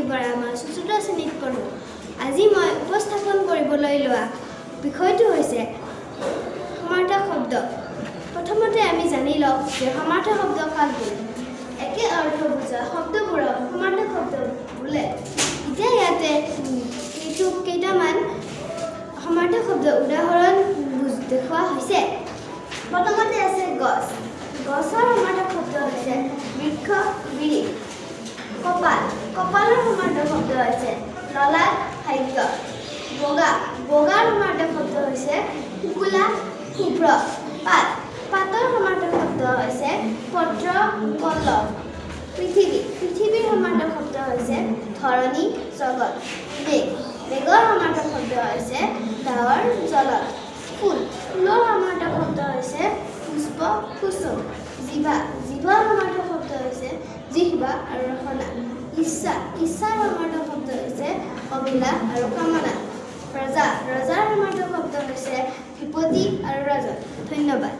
বৰা মই ৪ৰ্থ শ্ৰেণীত পঢ়োঁ। আজি মই উপস্থাপন কৰিবলৈ লোৱা বিষয়টো হৈছে সমাৰ্থক শব্দ। প্ৰথমতে আমি জানি লওঁ যে সমাৰ্থক শব্দ কাক বোলে। একে অৰ্থ বুজা শব্দবোৰক সমাৰ্থক শব্দ বোলে। এতিয়া ইয়াতে কেইটামান সমাৰ্থক শব্দ উদাহৰণ দেখুওৱা হৈছে। প্ৰথমতে আছে গছ। গছৰ সমাৰ্থক শব্দ হৈছে বৃক্ষ, বিৰিখ। কপাল। কপালৰ সমাৰ্থক শব্দ হৈছে ললাট, ভাগ্য। বগা। বগাৰ সমাৰ্থক শব্দ হৈছে শুকুলা, শুভ্ৰ। পাত। পাতৰ সমাৰ্থক শব্দ হৈছে পত্ৰ, পল্লৱ। পৃথিৱী। পৃথিৱীৰ সমাৰ্থক শব্দ হৈছে ধৰণী, জগত। মেঘ। মেঘৰ সমাৰ্থক শব্দ হৈছে ডাৱৰ, জলজ। ফুল। ফুলৰ সমাৰ্থক শব্দ হৈছে পুষ্প, কুসুম। জিভা। জিভাৰ সমাৰ্থক শব্দ হৈছে জিহ্বা আৰু ৰসনা। ইচ্ছা। ইচ্ছাৰ সমাৰ্থক শব্দ হৈছে অভিলাষ আৰু কামনা। ৰজা। ৰজাৰ সমাৰ্থক শব্দ হৈছে বিপত্তি আৰু ৰাজত। ধন্যবাদ।